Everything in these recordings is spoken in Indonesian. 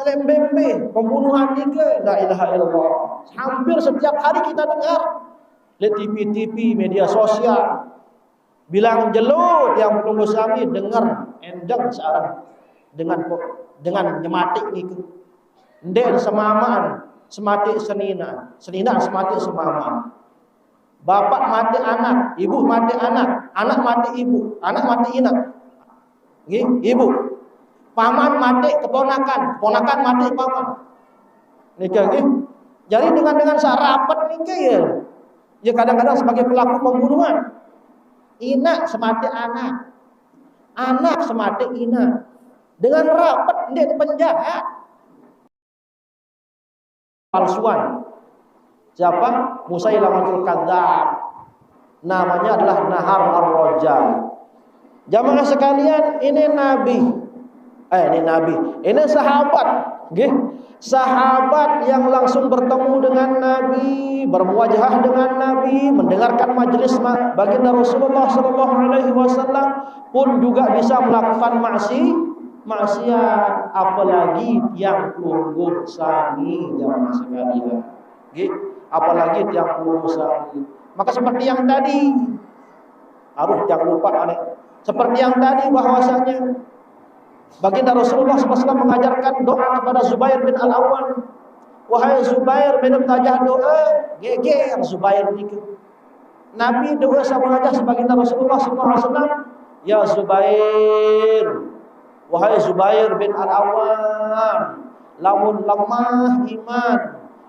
lembembe, pembunuhan ni ke, la ilaha illallah. Hampir setiap hari kita dengar di TV-TV, media sosial, bilang jelut yang pelunggu sami dengar endang searang dengan nyematik ni ke. Ndek semamaan, sematik senina sematik semamaan. Bapak mati anak, ibu mati anak, anak mati ibu, anak mati inak. Ibu. Paman mati keponakan, keponakan mati paman. Nikah nggih. Jadi dengan sarapat nikah ya. Ya kadang-kadang sebagai pelaku pembunuhan. Inak semati anak. Anak semati inak. Dengan rapat dia penjahat. Palsuan. Siapa? Musailamatul Kadzdzab. Namanya adalah Nahar Ar-Rajal. Jamaah sekalian, ini nabi. Ini sahabat, nggih. Sahabat yang langsung bertemu dengan Nabi, bermuajahah dengan Nabi, mendengarkan majelis baginda Rasulullah sallallahu alaihi wasallam pun juga bisa melakukan maksiat, apalagi yang pelungguh sami jamaah sekalian. Nggih. Apalagi tiang pelungguh sami. Maka seperti yang tadi, harus jangan lupa seperti yang tadi bahwasanya baginda Rasulullah SAW mengajarkan doa kepada Zubair bin Al-Awwam. Wahai Zubair, minum tajah doa, geger Zubair niku. Nabi doa sama aja baginda Rasulullah SAW, ya Zubair, wahai Zubair bin Al-Awwam, lamun lemah iman,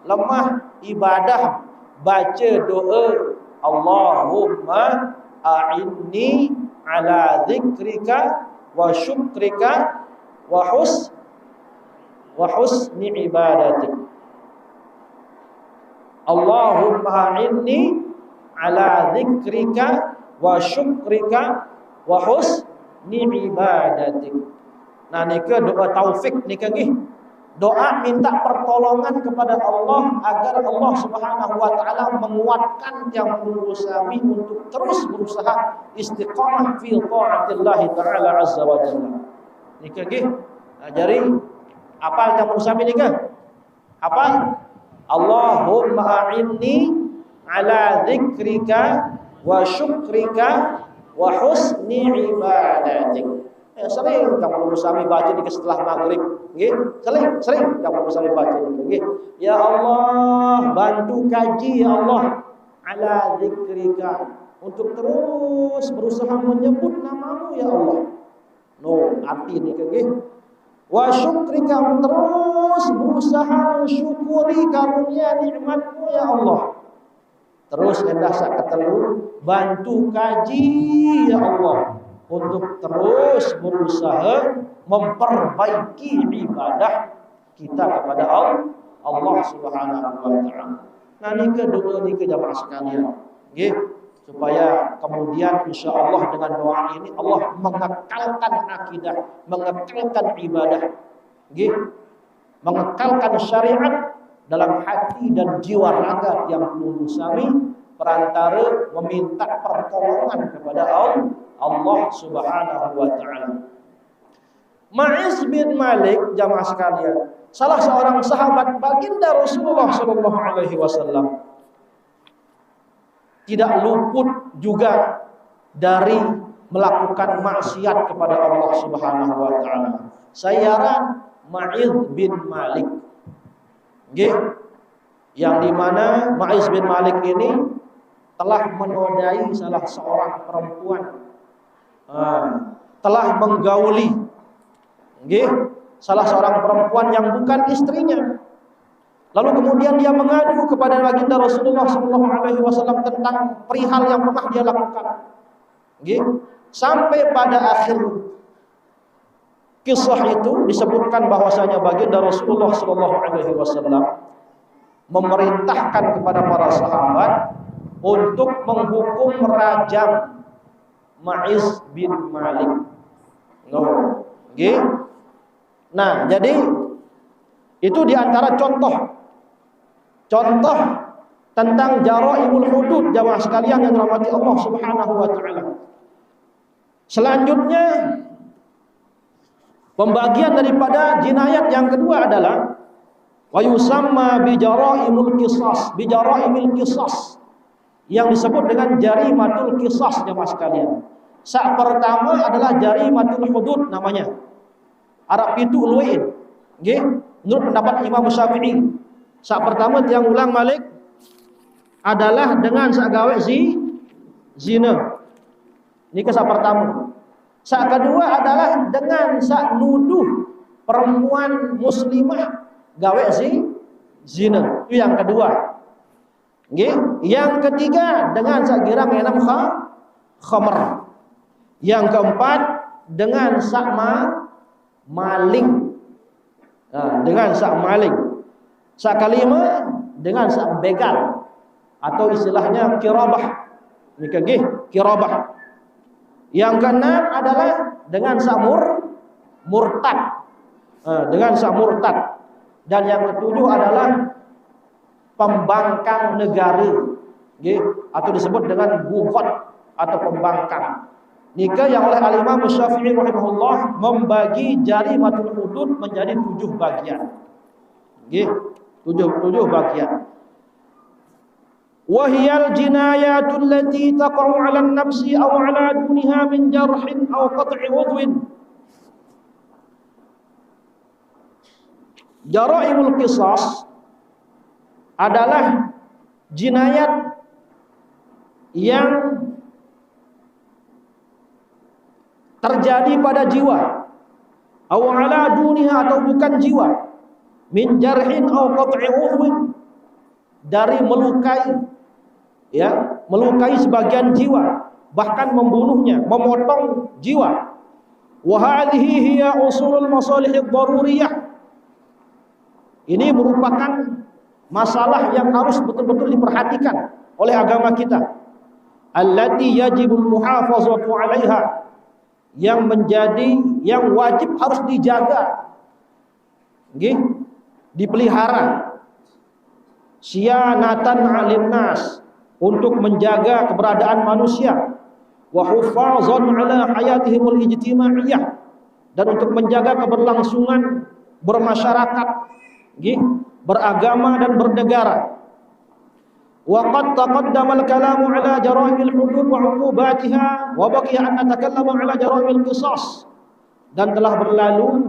lemah ibadah, baca doa Allahumma a'inni ala dzikrika wa syukrika wa husni ibadatik. Allahumma a'inni ala dzikrika wa syukrika wa husni ibadatik. Nah nika doa taufik nika nggih. Doa minta pertolongan kepada Allah agar Allah Subhanahu wa taala menguatkan yang pelungguh sami untuk terus berusaha istiqamah fi taatillah taala azza wa jalla. Nika nggih. Jadi apa yang pelungguh sami nika? Apa? Allahumma a'inni ala dzikrika wa syukrika wa husni ibadatik. Sering kamu bersama baca di setelah maghrib, nggih. Sering kamu bersama baca nggih. Ya Allah, bantu kaji ya Allah ala zikrika untuk terus berusaha menyebut namamu ya Allah. Arti ini nggih. Wa syukrika terus berusaha mensyukuri karunia nikmatmu ya Allah. Terus endah sak ketelu bantu kaji ya Allah. Untuk terus berusaha memperbaiki ibadah kita kepada Allah Subhanahu wa taala. Nah nika doa nika jamaah sekalian, nggih, supaya kemudian insyaallah dengan doa ini Allah mengekalkan akidah, mengekalkan ibadah, nggih, mengekalkan syariat dalam hati dan jiwa raga yang pelungguh sami perantara meminta pertolongan kepada Allah Subhanahu wa taala. Ma'iz bin Malik jamaah sekalian, salah seorang sahabat baginda Rasulullah sallallahu alaihi wasallam, tidak luput juga dari melakukan maksiat kepada Allah Subhanahu wa taala. Sayaran Ma'iz bin Malik. Nggih, yang di mana Ma'iz bin Malik ini telah menodai salah seorang perempuan, telah menggauli, nggih, salah seorang perempuan yang bukan istrinya. Lalu kemudian dia mengadu kepada baginda Rasulullah SAW tentang perihal yang pernah dia lakukan, nggih. Sampai pada akhir kisah itu disebutkan bahwasanya baginda Rasulullah SAW memerintahkan kepada para sahabat untuk menghukum rajam Ma'iz bin Malik. Nggih. Nah, jadi itu diantara contoh tentang jaraimul hudud jamaah sekalian yang dirahmati Allah Subhanahu wa taala. Selanjutnya Pembagian daripada jinayat yang kedua adalah wa yusamma bi jaraimul qisas, bi jaraimil qisas, yang disebut dengan jarimatul qisas jemaah sekalian. Sak pertama adalah jarimatul hudud namanya. Arab itu luin. Nggih, menurut pendapat Imam Syafi'i. Sak pertama tiang ulang Malik adalah dengan sak gawe zina. Ini sak pertama. Sak kedua adalah dengan sak nuduh perempuan muslimah gawe zina. Itu yang kedua. Nggih, yang ketiga dengan sak girang enam khamr. Yang keempat dengan sak maling. Nah, dengan sak maling. Sak kelima dengan sak begal atau istilahnya kirabah. Ini nggih, kirabah. Yang keenam adalah dengan sak murtad. Dengan sak murtad. Dan yang ketujuh adalah pembangkang negara, nggih, atau disebut dengan bughot atau pembangkang. Nikah yang oleh Al-Imam Syafi'i rahimahullah membagi jarimatul hudud menjadi 7 bagian. Nggih, 7 bagian. Wahiyal jinayatul lati taqa'u 'ala an-nafsi aw 'ala duniha min jarhin aw qat'i 'udwin. Jaraimul qisas adalah jinayat yang terjadi pada jiwa, aw 'ala duniha, atau bukan jiwa, min jarhin aw qat'i 'udwin, dari melukai, ya, melukai sebagian jiwa, bahkan membunuhnya, memotong jiwa. Wa hadhihi hiya usulul masalih ad-daruriyah. Ini merupakan masalah yang harus betul-betul diperhatikan oleh agama kita. Allati yajibul muhafazatu 'alaiha, yang wajib harus dijaga, nggih, dipelihara. Syianatan 'alin nas, untuk menjaga keberadaan manusia. Wa hufazan 'ala hayatihimul ijtimaiyah, dan untuk menjaga keberlangsungan bermasyarakat, nggih, beragama dan bernegara. Wa qad taqaddama al-kalamu 'ala jaraimil hudud wa 'uqubatiha wa baqiya an natakallama 'ala jaraimil qisas, dan telah berlalu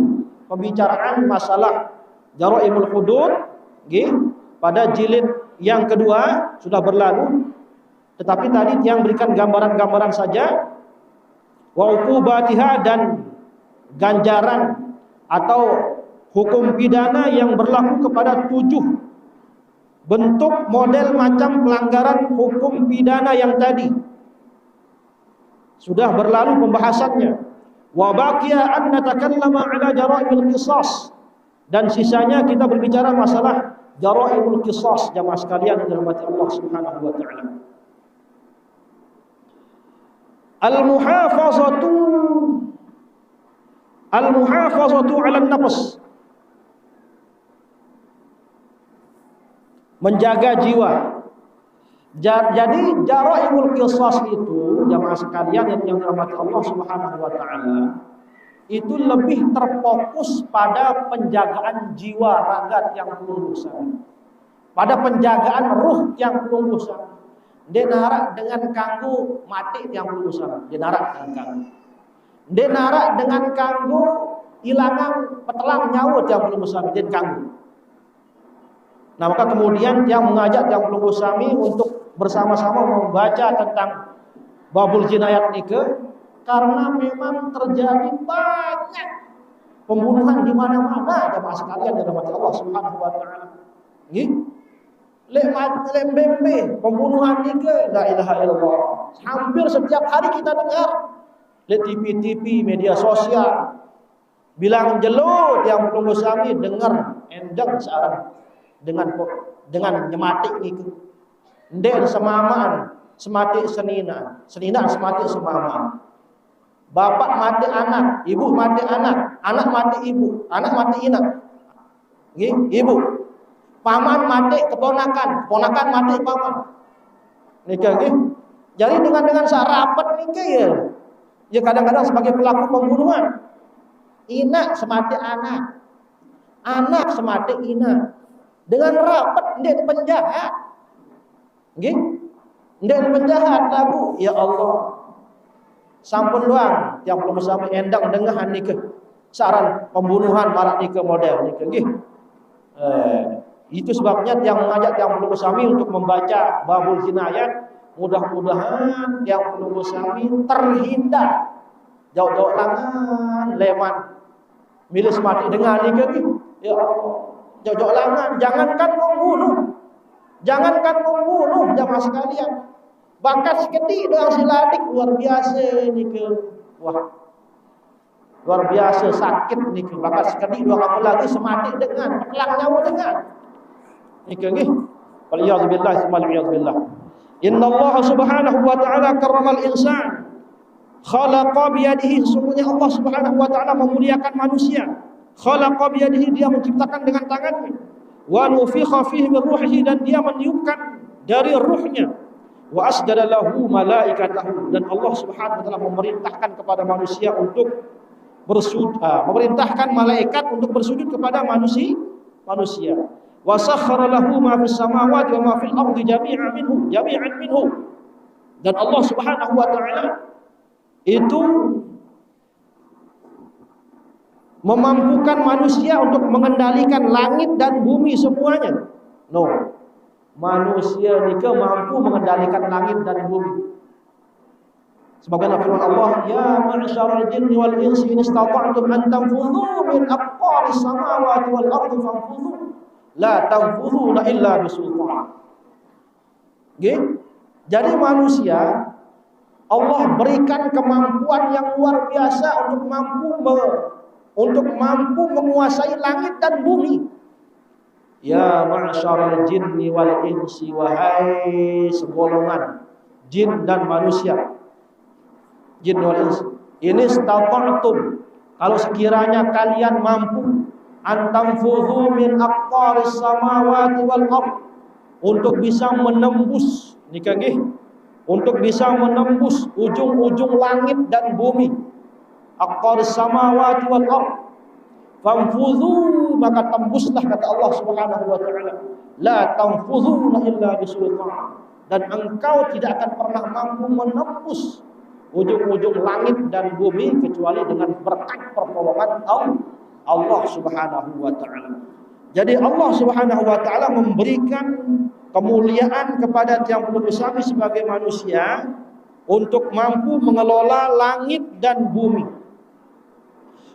pembicaraan masalah jaraimul hudud, nggih, pada jilid yang kedua sudah berlalu, tetapi tadi yang berikan gambaran-gambaran saja. Wa 'uqubatiha, dan ganjaran atau hukum pidana yang berlaku kepada 7 bentuk model macam pelanggaran hukum pidana yang tadi sudah berlalu pembahasannya. Wa baqiya an natakallama 'ala jaraimil qisas, dan sisanya kita berbicara masalah jaraimul qisas jamaah sekalian yang dirahmati Allah Subhanahu wa taala. Al-muhafazatu 'ala an-nafs, menjaga jiwa. Jadi jaraimul qisas itu jamaah sekalian yang dirahmati Allah Subhanahu wa taala, itu lebih terfokus pada penjagaan jiwa ragat yang peluluh sana, pada penjagaan ruh yang peluluh sana. Dia narak dengan kanggo mati yang peluluh sana, dia narak dengan kanggo. Dia narak dengan kanggo ilangan petelang nyawa yang peluluh sana, dia kanggo. Nah, maka kemudian yang mengajak yang peluluh sami untuk bersama-sama membaca tentang babul jinayat nikah, karena memang terjadi banyak pembunuhan di mana-mana jemaah sekalian yang dirahmati Allah Subhanahu wa taala. Nggih. Lembembe pembunuhan nikah, la ilaha illallah. Hampir setiap hari kita dengar di TV-TV, media sosial, bilang jelut yang peluluh sami dengar endang searang dengan nyematik niku. Ndek semamaan, semati senina semati semamaan. Bapak mati anak, ibu mati anak, anak mati ibu, anak mati inak. Nggih, ibu. Paman mati keponakan, keponakan mati paman. Nika nggih. Jadi dengan sarapat nika ya. Ya kadang-kadang sebagai pelaku pembunuhan. Inak semati anak. Anak semati inak. Dengan rapat dia penjahat. Nggih? Dia penjahat lagu. Ya Allah. Sampun doang yang belum sami endang dengahan nikah. Saran pembunuhan marak nikah model nikah nggih. Itu sebabnya yang mengajak yang belum sami untuk membaca babul jinayat, mudah-mudahan yang belum sami terhindar jauh-jauh langan leman milis mati dengan nikah nggih. Ya Allah, jauh-jauh langan, jangankan membunuh jamaah sekalian. Bakat seketi doang siladik luar biasa nikah. Wah. Luar biasa sakit nikah. Bakat seketi doang apalagi semati dengan pekelang nyawa dengan. Nikah nggih. Waliyadzubillah subhanahu. Inna Allah subhanahu wa ta'ala karramal insan. Khalaqa biyadihi. Sesungguhnya Allah subhanahu wa ta'ala memuliakan manusia. Khalaqa biyadihi, dia menciptakan dengan tangannya. Wa nufikha fihi min ruhihi, dan dia meniupkan dari ruhnya. Wa asjada lahu malaikatahu, dan Allah subhanahu wa ta'ala memerintahkan kepada manusia untuk bersujud, memerintahkan malaikat untuk bersujud kepada manusia. Wa sakhkhara lahu ma fis samawati wa ma fil ardi jami'an minhu. Dan Allah subhanahu wa ta'ala itu memampukan manusia untuk mengendalikan langit dan bumi semuanya. Manusia nika mampu mengendalikan langit dan bumi. Sebagaimana firman Allah, ya ma'syaral jinni wal insi in istata'tum an tanfudhu min aqtaris samawati wal ardi fanfudhu la tanfudhuna illa bisultan. Nggih? Jadi manusia Allah berikan kemampuan yang luar biasa untuk mampu menguasai langit dan bumi. Ya ma'syaral jinni wal insi, wahai segolongan jin dan manusia. Jin wal insi. Ini istata'tum, kalau sekiranya kalian mampu antamfudhu min aqtaris samawati wal ard, untuk bisa menembus nikah nggih, untuk bisa menembus ujung-ujung langit dan bumi. Aqtaris samawati wal ard fanfudhu, maka tembuslah, kata Allah subhanahu wa ta'ala. La tanfudhuna illa bisultan, dan engkau tidak akan pernah mampu menembus ujung-ujung langit dan bumi kecuali dengan berkat pertolongan Allah subhanahu wa ta'ala. Jadi Allah subhanahu wa ta'ala memberikan kemuliaan kepada yang belum sami sebagai manusia untuk mampu mengelola langit dan bumi.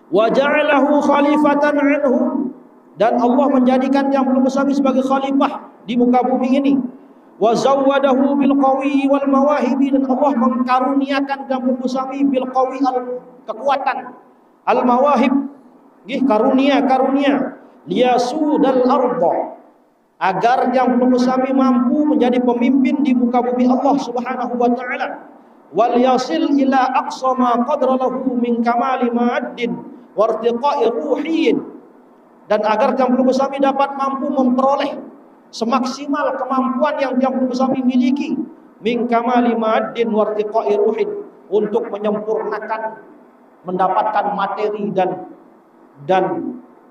Wa ja'alahu khalifatan anhu, dan Allah menjadikan yang belum sami sebagai khalifah di muka bumi ini. Wa zawwadahu bil qawi wal mawahibi, dan Allah mengkaruniakan yang belum sami bil qawi, kekuatan, al mawahib, nggih, karunia liyasudal arda, agar yang belum sami mampu menjadi pemimpin di muka bumi Allah subhanahu wa ta'ala. Wal yasil ila aqsa ma qadra lahu min kamali ma'addin wartiqa'i ruhiyin, dan agar yang belum sami dapat mampu memperoleh semaksimal kemampuan yang belum sami miliki, min kamali ma'addin wartiqa'i ruhin, untuk menyempurnakan, mendapatkan materi dan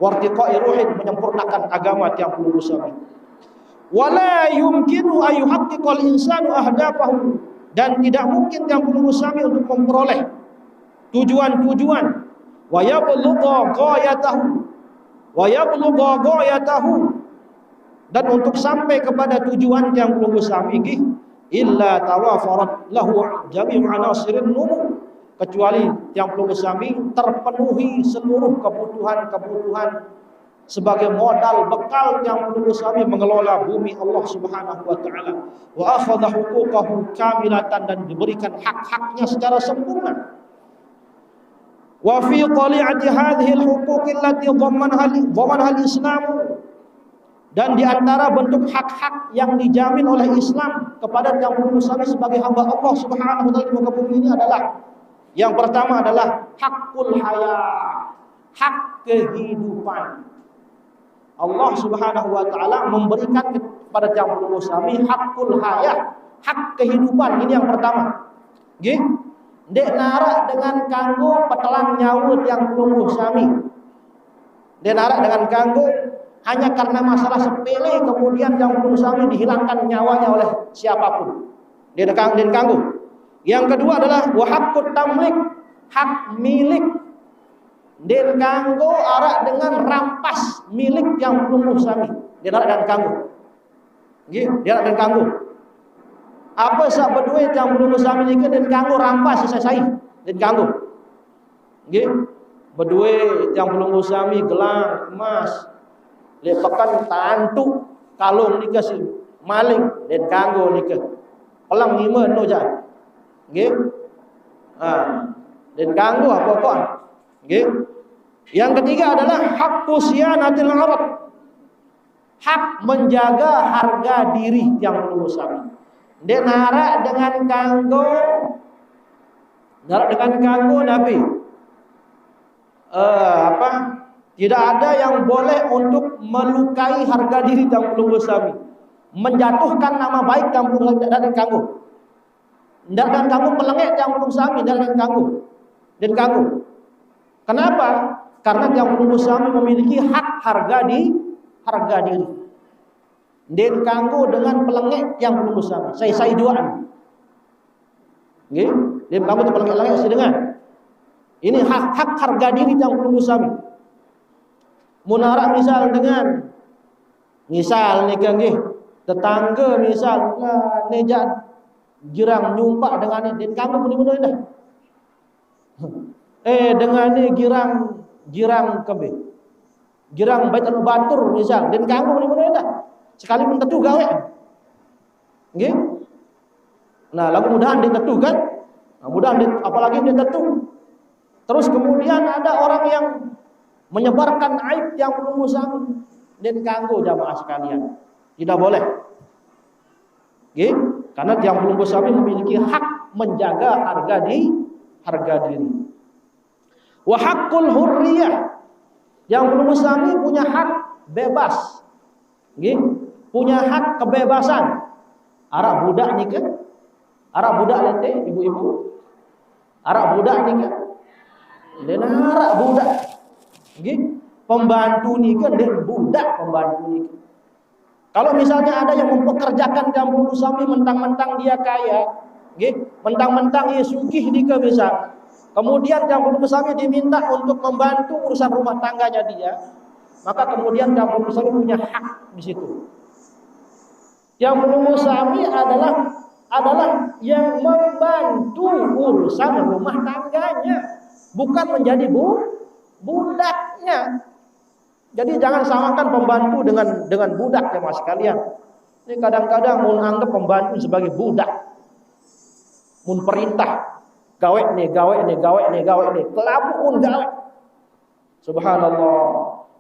wartiqa'i ruhin, menyempurnakan agama yang belum sami. Wala yumkinu ayuhaqqiqal insanu ahdafahu, dan tidak mungkin yang belum sami untuk memperoleh tujuan-tujuan. Wa yablugha ghayatahu, dan untuk sampai kepada tujuan yang belum sami illa tawafarat lahu jami'u anasirin numu, kecuali yang belum sami terpenuhi seluruh kebutuhan sebagai modal bekal yang belum sami mengelola bumi Allah subhanahu wa ta'ala. Wa akhadha huquqahu kamilatan, dan diberikan hak-haknya secara sempurna. Wa fi tali'ati hadhihi al-huquq allati dhammanha al-Islam, dan di antara bentuk hak-hak yang dijamin oleh Islam kepada yang belum sami sebagai hamba Allah subhanahu wa ta'ala di muka bumi ini adalah, yang pertama adalah hakul haya, hak kehidupan. Allah subhanahu wa ta'ala memberikan kepada yang belum sami hakul haya, hak kehidupan. Ini yang pertama. Nggih? Dek narak dengan kanggo petelan nyawut yang pelungguh sami. Dia narak dengan kanggo hanya karena masalah sepele kemudian yang pelungguh sami dihilangkan nyawanya oleh siapapun. Dia kanggo. Yang kedua adalah wa haqqut tamlik, hak milik. Den kanggo arak dengan rampas milik yang pelungguh sami. Dia narak dengan kanggo. Nggih, dia narak dengan kanggo. Apa sak berduit yang pelungguh sami niki den kanggo rampas selesai. Den kanggo. Nggih. Berduit yang pelungguh sami gelang emas. Lepakan tantu kalung nika si maling den kanggo nika. Pelang 5 no jan. Nggih. Den kanggo apa kon? Nggih. Yang ketiga adalah haqqus siyanatil arad. Hak menjaga harga diri yang pelungguh sami. Dia narak dengan kanggo Nabi. Tidak ada yang boleh untuk melukai harga diri yang pelungguh sami, menjatuhkan nama baik yang pelungguh sami dan kanggo. Dan kanggo pelengek yang pelungguh sami dan kanggo. Kenapa? Karena yang pelungguh sami memiliki hak harga diri. Den kanggo dengan pelengek yang pelungguh sami. Saya duaan. Nggih, den kanggo tu pelengek si dengan. Ini hak harga diri yang pelungguh sami. Munarak misal nikah nggih, tetangga misal nejak girang nyumpak dengan den kanggo muni-muni dah. Dengan ni girang kebe. Girang Baitul Batur misal den kanggo muni-muni dah. Sekali pun tentu gawe. Nggih. Nah, lagu mudahan dia tentu kan? Nah, mudahan dia, apalagi dia tentu. Terus kemudian ada orang yang menyebarkan aib yang pelungguh sami. Den kanggo jamaah sekalian. Tidak boleh. Nggih, karena yang pelungguh sami memiliki hak menjaga harga diri. Wa haqqul hurriyah. Yang pelungguh sami punya hak bebas. Nggih. Punya hak kebebasan. Arak budak ni ke? Arak budak lete ibu-ibu. Arak budak ni ke? Den arak budak. Nggih, pembantu ni ke den budak pembantu ni ke. Kalau misalnya ada yang mempekerjakan yang pelungguh sami mentang-mentang dia kaya, nggih, mentang-mentang dia sugih ni ke misal. Kemudian yang pelungguh sami diminta untuk membantu urusan rumah tangganya dia, maka kemudian yang pelungguh sami punya hak di situ. Yang pelungguh sami adalah yang membantu urusan rumah tangganya, bukan menjadi budaknya. Jadi jangan samakan pembantu dengan budak ya mas kalian. Ini kadang-kadang mun anggap pembantu sebagai budak. Mun perintah gawe nih, kelabu mun gawe. Subhanallah.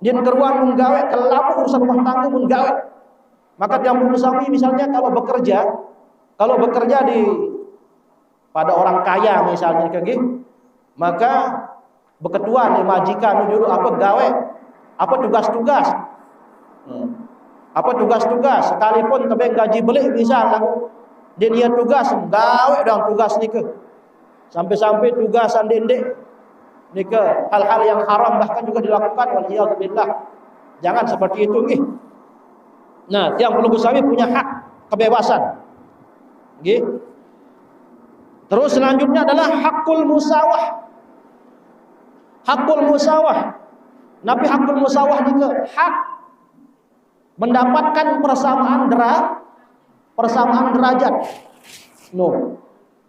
Din keruan mun gawe, kelabu urusan rumah tangga mun gawe. Maka yang pelungguh sami misalnya kalau bekerja pada orang kaya misalnya kayak gitu, maka beketuan majikan nyuruh apa gawe, apa tugas-tugas. Apa tugas-tugas sekalipun tebeng gaji belik misal dia tugas gawe dong tugas ni ke. Sampai-sampai tugasan dendek ni ke hal-hal yang haram bahkan juga dilakukan waliyadzubillah. Jangan seperti itu nggih. Nah, yang pelungguh sami punya hak kebebasan. Nggih. Terus selanjutnya adalah hakul musawah. Hakul musawah. Nabi hakul musawah juga hak mendapatkan persamaan derajat.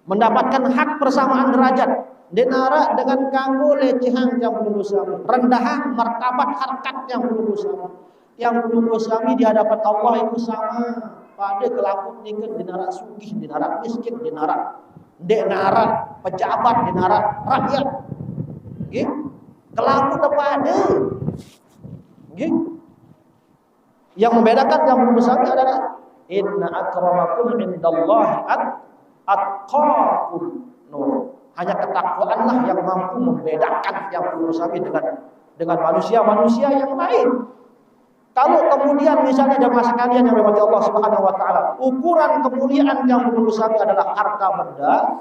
Mendapatkan hak persamaan derajat. Denara dengan kanggo lecehan yang pelungguh sami, rendahan martabat harkat yang pelungguh sami. Yang pelungguh sami di hadapan Allah itu sama pada kelaput niken dinara sugih, dinara miskin, dinara pejabat, dinara rakyat. Nggih. Kelaput apa ada? Nggih. Yang membedakan yang pelungguh sami adalah inna akramakum indallahi atqakum. Hanya ketakwaanlah yang mampu membedakan yang pelungguh sami dengan manusia-manusia yang lain. Kalau kemudian misalnya jemaah sekalian yang dirahmati Allah Subhanahu wa taala, ukuran kemuliaan yang pelungguh sami adalah harta benda,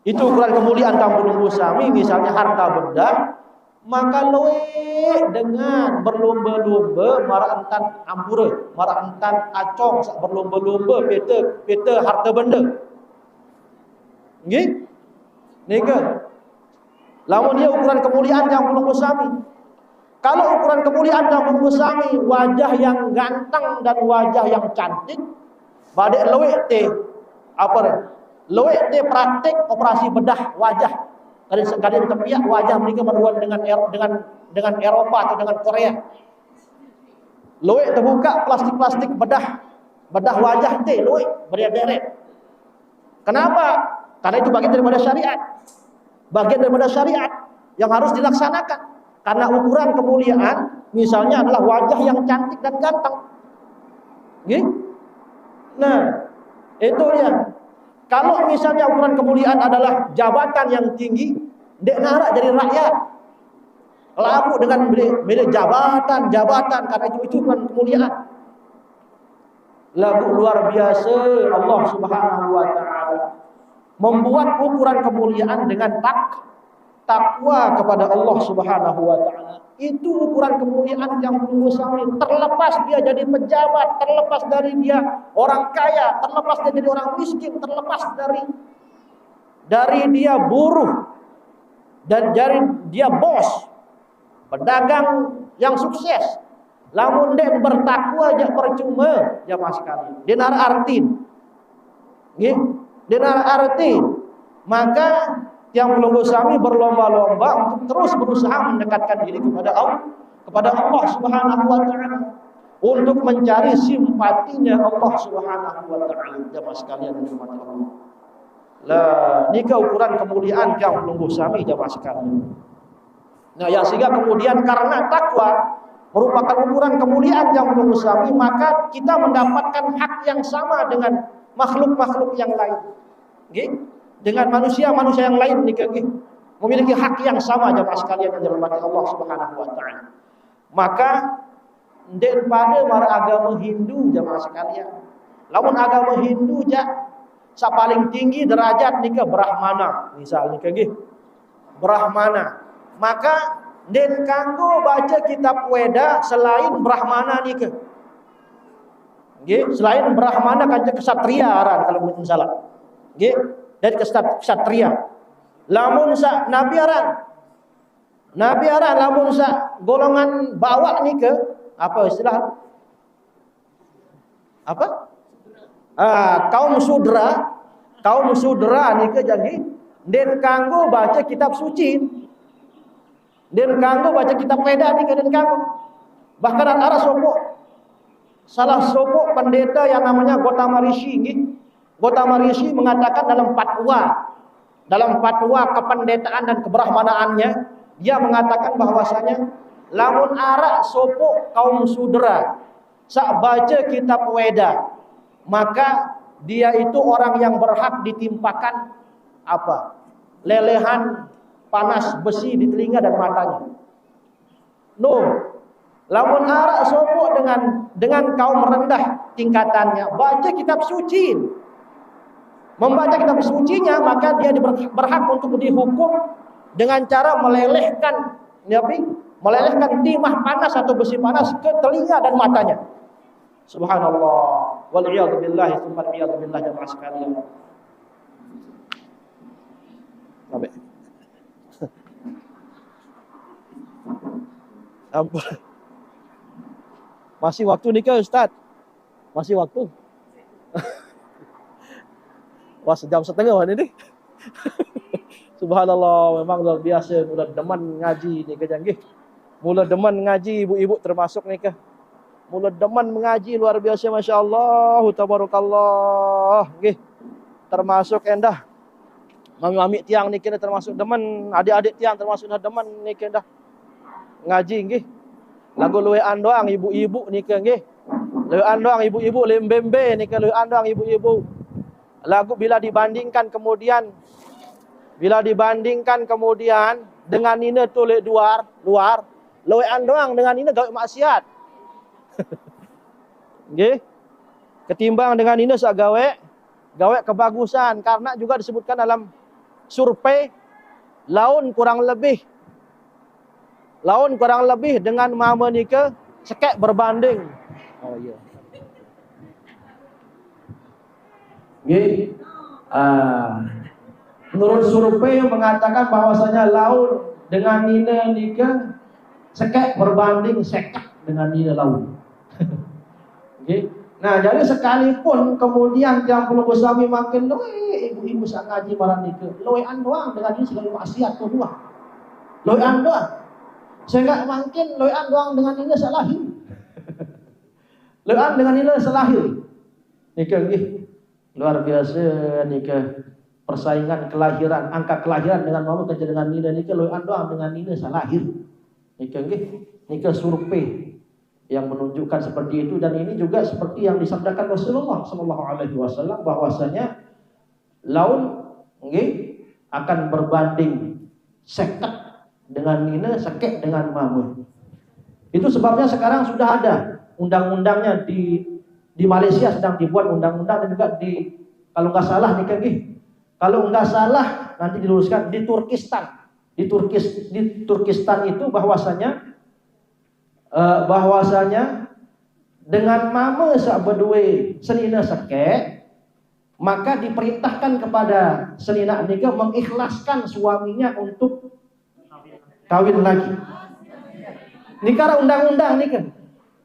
Itu ukuran kemuliaan kamu nunggu sami, misalnya harta benda, maka loe dengan berlomba-lomba mara entan ampura, mara entan acong sak berlomba-lomba peta harta benda. Nggih? Nika. Lamun dia ukuran kemuliaan yang belum sami. Kalau ukuran kemuliaan yang belum sami, wajah yang ganteng dan wajah yang cantik, badek loe teh apa dah? Loe teh praktek operasi bedah wajah. Kadang tepiak wajah mereka berduaan dengan Eropa atau dengan Korea. Loe terbuka plastik-plastik bedah wajah teh loe berderet. Kenapa? Karena itu bagian daripada syariat. Bagian daripada syariat yang harus dilaksanakan. Karena ukuran kemuliaan misalnya adalah wajah yang cantik dan ganteng. Nggih? Nah, itu dia. Kalau misalnya ukuran kemuliaan adalah jabatan yang tinggi, dek narak jadi rakyat. Laku dengan milik jabatan, karena itu ukuran kemuliaan. Lagu luar biasa Allah Subhanahu wa taala membuat ukuran kemuliaan dengan takwa kepada Allah Subhanahu wa taala. Itu ukuran kemuliaan yang sami. Terlepas dia jadi pejabat, terlepas dari dia orang kaya, terlepas dia jadi orang miskin, terlepas dari dia buruh dan dari dia bos, pedagang yang sukses. Lamun dia bertakwa aja percuma jamaah sekalian. Dinar artin. Nggih, dinar artin. Maka yang belum sami berlomba-lomba untuk terus berusaha mendekatkan diri kepada Allah Subhanahu wa taala, untuk mencari simpatinya Allah Subhanahu wa taala. Jamaah sekalian yang dirahmati Allah. Lah, nikah ukuran kemuliaan yang belum sami jamaah sekalian. Nah, yang sehingga kemudian karena takwa merupakan ukuran kemuliaan yang belum sami, maka kita mendapatkan hak yang sama dengan makhluk-makhluk yang lain. Nggih? Dengan manusia-manusia yang lain nikah memiliki hak yang sama jamaah sekalian yang dirahmati Allah Subhanahu wa taala. Maka den pada mara agama Hindu jamaah sekalian. Lamun agama Hindu ja sa paling tinggi derajat nikah Brahmana, misal nikah nggih. Brahmana. Maka den kanggo baca kitab Weda selain Brahmana nikah. Nggih, selain Brahmana kanca kesatria aran kalau mungkin salah. Nggih. Dan kesatria. Lamun sa nabi aran lamun sa golongan bawah ni ke apa istilah? Apa? Kaum sudra ni ke jadi den kanggo baca kitab suci. Den kanggo baca kitab Weda ni ke den kanggo. Bahkan ada salah sopok pendeta yang namanya Gotama Rishi nggih. Gotama Rishi mengatakan dalam fatwa kependetaan dan kebrahmanaannya, dia mengatakan bahwasanya lamun arak sopo kaum sudra sak baca kitab Weda, maka dia itu orang yang berhak ditimpakan apa? Lelehan panas besi di telinga dan matanya. No. Lamun arak sopo dengan kaum rendah tingkatannya, baca kitab suci. Membaca kitab sucinya, maka dia berhak untuk dihukum dengan cara melelehkan timah panas atau besi panas ke telinga dan matanya. Subhanallah. Wal iyad billahi tsumma iyad billah jamaah sekalian. Sampai. Masih waktu nikah Ustaz? Masih waktu? Wah, sejam setengah ini. Subhanallah, memang luar biasa. Mula demen ngaji ni kejanggih. Mula demen ngaji ibu-ibu termasuk ni ke. Mula demen mengaji luar biasa, masya-Allah, tabarakallah. Nggih. Termasuk endah. Mami-mami tiang ni kena termasuk demen, adik-adik tiang termasuk dah demen ni kena ngaji nggih. Lagu luwean doang ibu-ibu ni ke nggih. Luwean doang ibu-ibu lembembe ni ke luwean doang ibu-ibu. Lagu bila dibandingkan kemudian dengan ini tulis luar luwean doang dengan ini gawe maksiat. Nggih. Ketimbang dengan ini sak gawe kebagusan, karena juga disebutkan dalam survei laun kurang lebih dengan mama nika sekek berbanding. Oh ya. Nggih. Menurut survei mengatakan bahwasanya laun dengan nina nika sekek berbanding sekak dengan nina laun. Okay. Nah, jadi sekalipun kemudian yang perlu suami makin ibu-ibu sak ngaji marang nika, loean doang dengan ini segala maksiat tu doang. Loean doang. Saya mungkin loean doang dengan ini salahir. Loean dengan ini salahir. Nika nggih luar biasa nika persaingan kelahiran, angka kelahiran dengan mama kerja dengan nina nika loean doang dengan ini salahir. Nika nggih nika survei yang menunjukkan seperti itu, dan ini juga seperti yang disabdakan Rasulullah sallallahu alaihi wasallam bahwasanya laun nggih akan berbanding sekek dengan nina, sekek dengan mama. Itu sebabnya sekarang sudah ada undang-undangnya di Malaysia, sedang dibuat undang-undang, dan juga di, kalau nggak salah nih nggih, kalau nggak salah nanti diluruskan di Turkistan. Di Turkistan itu bahwasanya dengan mama sak berdua senina sekek, maka diperintahkan kepada senina nika mengikhlaskan suaminya untuk kawin lagi. Nika ada undang-undang nika.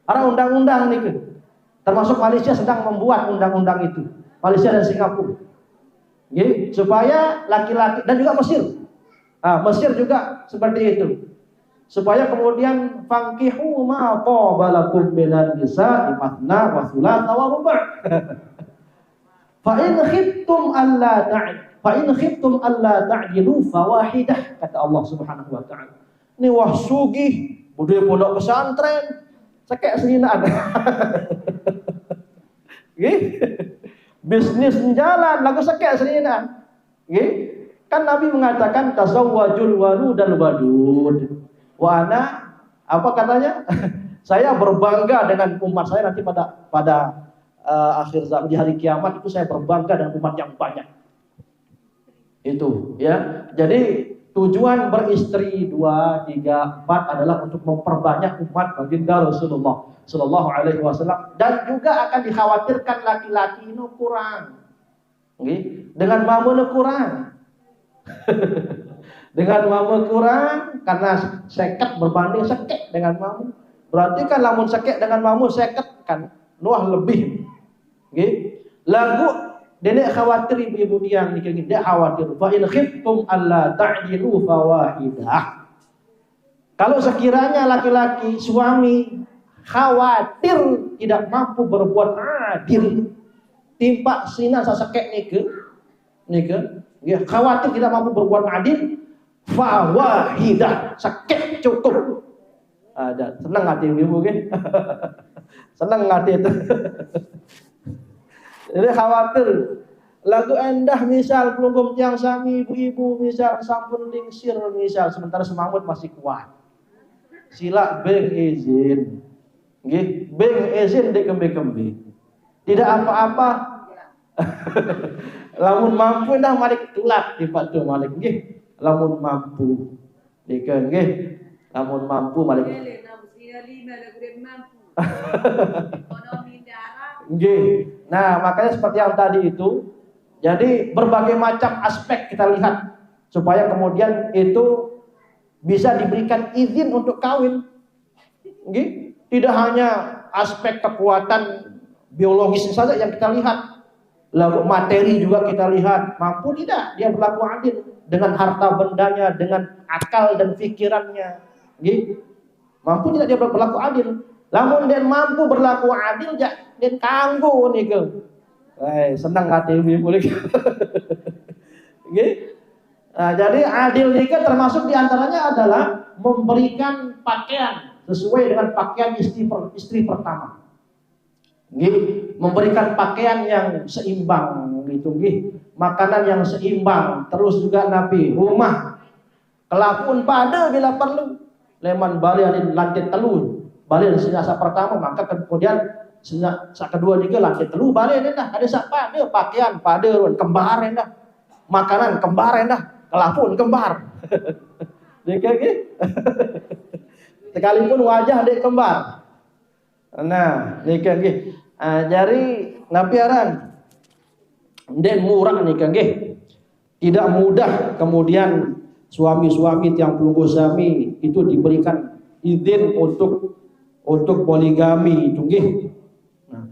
Ada undang-undang nika. Termasuk Malaysia sedang membuat undang-undang itu. Malaysia dan Singapura. Jadi, supaya laki-laki, dan juga Mesir. Mesir juga seperti itu. Supaya kemudian fankihu ma qabalakum minan nisa'i mathna wa thulatha wa ruba'. Fa in khiftum alla ta'dilu fawahidah, kata Allah Subhanahu wa taala. Ini wah sugih budaya pondok pesantren sekek senina ada. Nggih. Bisnis jalan lagu sekek senina. Nggih. Kan Nabi mengatakan tazawwajul waludal wadud. Wa ana apa katanya? Saya berbangga dengan umat saya nanti pada akhir zaman di hari kiamat itu, saya berbangga dengan umat yang banyak. Itu ya. Jadi tujuan beristri 2, 3, 4 adalah untuk memperbanyak umat baginda Rasulullah sallallahu alaihi wasallam, dan juga akan dikhawatirkan laki-laki itu kurang. Nggih, dengan mamune kurang. Dengan mama kurang karena seket berbanding sekek dengan mamu. Berarti kan lamun sekek dengan mamu seket kan luah lebih. Nggih. Lagu nenek khawatir ibu-ibu yang nikah dia khawatir. Fa in khiftum alla ta'dilu fawahidah. Kalau sekiranya laki-laki suami khawatir tidak mampu berbuat adil, timpa sina sasekek nikah, ya khawatir tidak mampu berbuat adil, fawahidah, sakit cukup. Ada senang hati ibu kan? Senang hati itu. Jadi khawatir lagu endah misal pelungkum tiang sami ibu-ibu misal sampun lingsir misal, sementara semanggut masih kuat. Sila beng izin. Nggih, beng izin dek kembe-kembe. Tidak apa-apa. Lamun mampu dah malik tulak di patu malik nggih. Lamun mampu dikon nggih, lamun mampu malik nggih. Nah, makanya seperti yang tadi itu, jadi berbagai macam aspek kita lihat supaya kemudian itu bisa diberikan izin untuk kawin. Nggih, tidak hanya aspek kekuatan biologis saja yang kita lihat. Lalu materi juga kita lihat, mampu tidak dia berlaku adil dengan harta bendanya, dengan akal dan pikirannya. Nggih. Mampu tidak dia berlaku adil. Lamun dia mampu berlaku adil ja den kanggo niku. Senang hati ibu boleh. Nggih. Nah, jadi adil niku termasuk diantaranya adalah memberikan pakaian sesuai dengan pakaian istri pertama. Nggih, memberikan pakaian yang seimbang gitu nggih, makanan yang seimbang, terus juga Nabi rumah kelakuan pada bila perlu leman balian lantai telu balian senjata pertama, maka kemudian senjata kedua juga lantai telu balian dah ada siapa dia pakaian pada kembar dah, makanan kembar dah, pelapun kembar. Nikah gitu. Sekalipun wajah dek kembar. Nah, nikah gitu. Jadi napiaran den murah nikah gitu. Tidak mudah kemudian suami-suami tiang pelunggu suami itu diberikan izin untuk poligami itu nggih. Nah,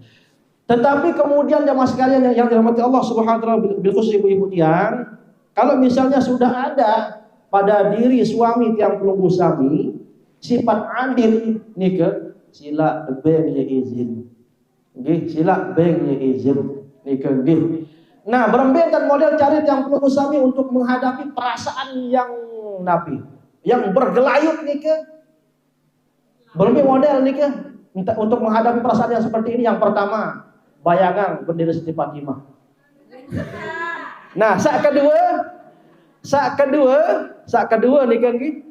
tetapi kemudian jamaah sekalian yang dirahmati Allah Subhanahu wa taala, bil khusus ibu-ibu tiang, kalau misalnya sudah ada pada diri suami tiang pelunggu suami sifat adil nikah, sila beng ya izin. Nggih, sila beng ya izin nikah nggih. Nah, berembetan model cari yang pelunggu suami untuk menghadapi perasaan yang nabi, yang bergelayut nikah. Berembe model nikah untuk menghadapi perasaan yang seperti ini. Yang pertama, bayangan bendera Siti Fatimah. Nah, saat kedua nikah nggih.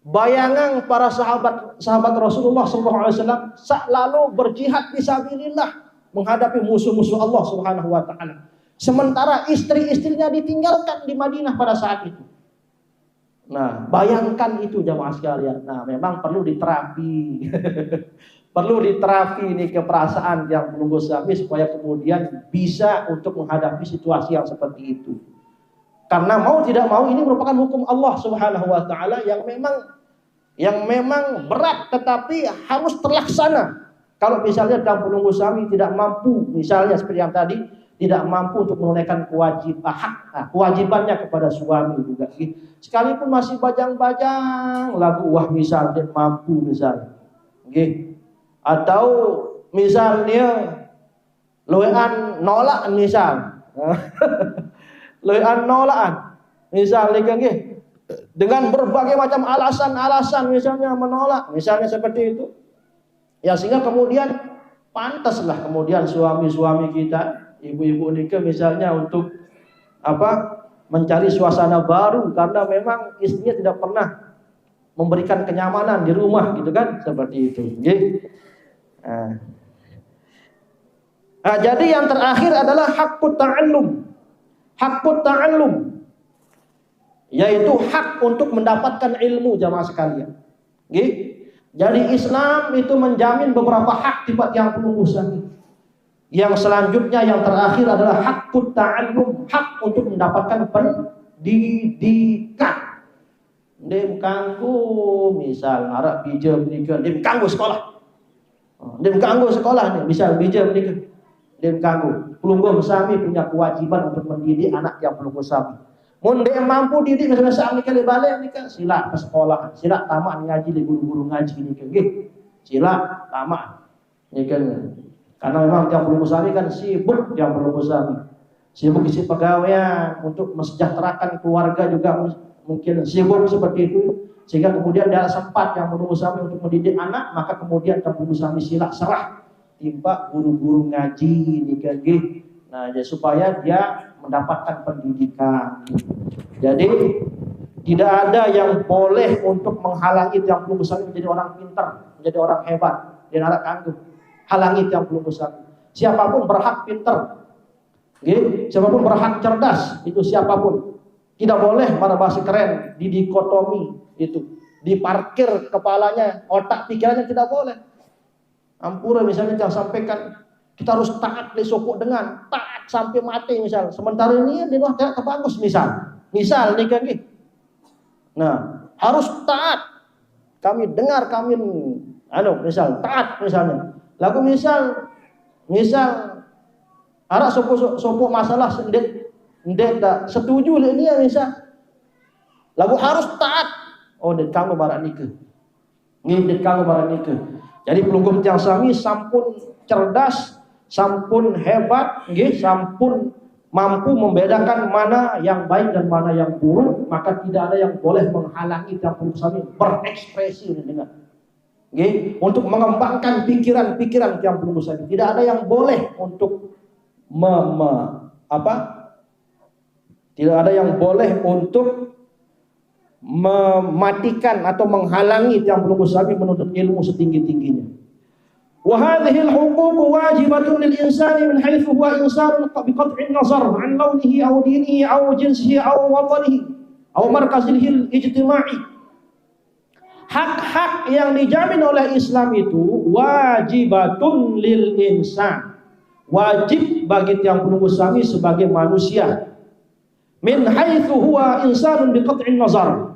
Bayangan para sahabat Rasulullah SAW selalu berjihad fisabilillah menghadapi musuh-musuh Allah Subhanahu wa taala. Sementara istri-istrinya ditinggalkan di Madinah pada saat itu. Nah, bayangkan itu jamaah sekalian. Nah, memang perlu diterapi. Perlu diterapi nih keperasaan yang menunggu suami supaya kemudian bisa untuk menghadapi situasi yang seperti itu. Karena mau tidak mau ini merupakan hukum Allah Subhanahu wa taala yang memang berat tetapi harus terlaksana. Kalau misalnya dalam penunggu suami tidak mampu, misalnya seperti yang tadi, tidak mampu untuk menunaikan kewajibannya kepada suami juga. Sekalipun masih bajang-bajang lagu misal dia mampu misalnya. Atau misalnya loean nolak misal. Loean nolakan misalnya dengan berbagai macam alasan misalnya menolak, misalnya seperti itu. Ya sehingga kemudian pantaslah kemudian suami-suami kita, ibu-ibu nikah misalnya untuk mencari suasana baru karena memang istrinya tidak pernah memberikan kenyamanan di rumah gitu kan, seperti itu. Jadi yang terakhir adalah hakut ta'allum, yaitu hak untuk mendapatkan ilmu jamaah sekalian. Jadi Islam itu menjamin beberapa hak tiap yang pelunggu suami. Yang selanjutnya yang terakhir adalah hakut ta'allum, hak untuk mendapatkan pendidikan. Dem kanggo misal arep bija menika, dem kanggo sekolah. Dem kanggo sekolah nih, misal bija menika. Dem kanggo. Pelunggu suami punya kewajiban untuk mendidik anak yang pelunggu suami. Mun dia mampu didik misalnya saat nikah balik nikah, sila ke sekolah, sila tamat ngaji di guru-guru ngaji nikah, sila tamat nikah. Karena memang yang pelunggu suami kan sibuk, yang pelunggu suami sibuk isi pegawaian untuk mensejahterakan keluarga juga mungkin sibuk seperti itu, sehingga kemudian dia sempat yang pelunggu suami untuk mendidik anak, maka kemudian yang pelunggu suami sila serah timpa guru-guru ngaji nikah. Nah, ya, supaya dia mendapatkan pendidikan. Jadi tidak ada yang boleh untuk menghalangi yang pelunggu suami menjadi orang pintar, menjadi orang hebat, dan anak kangguh. Halangi yang pelunggu suami. Siapapun berhak pintar, siapapun berhak cerdas, itu siapapun. Tidak boleh pada bahasa keren didikotomi itu, diparkir kepalanya, otak pikirannya tidak boleh. Ampura misalnya jangan sampaikan kita harus taat disopok dengan taat sampai mati misal. Sementara ini di luar tidak bagus misal nikah gitu. Nah, harus taat. Kami dengar kami misal taat misalnya. Lalu misal ada sopok masalah sendet tak setuju ini ya misal. Lalu harus taat. Oh, det kanggo barang nikah. Det kanggo barang nikah. Jadi pelunggu yang suami sampun cerdas, sampun hebat, sampun mampu membedakan mana yang baik dan mana yang buruk, maka tidak ada yang boleh menghalangi yang pelunggu suami berekspresi dengan untuk mengembangkan pikiran-pikiran yang pelunggu suami. Tidak ada yang boleh untuk tidak ada yang boleh untuk mematikan atau menghalangi yang pelunggu suami menuntut ilmu setinggi-tingginya. Wa hadhihi al-huquq wajibatun lil insani min haythu huwa insan bi qat'i an-nazar 'an lawnihi aw dinihi aw jinsihi aw watanihi. Au markazil ijtima'i. Hak-hak yang dijamin oleh Islam itu wajibatun lil insan. Wajib bagi tiang penunggu suami sebagai manusia. Min haitsu huwa insanun bi qat'in nazar.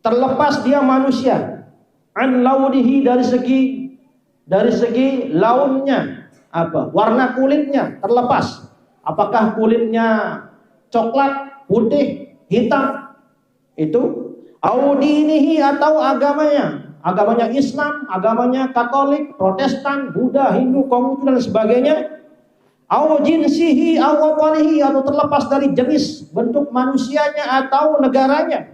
Terlepas dia manusia. An launihi dari segi launnya, apa? Warna kulitnya terlepas. Apakah kulitnya coklat, putih, hitam? Itu audinihi atau agamanya Islam, agamanya Katolik, Protestan, Buddha, Hindu, Konghucu dan sebagainya. Au jinsihi au watanihi, atau terlepas dari jenis bentuk manusianya atau negaranya.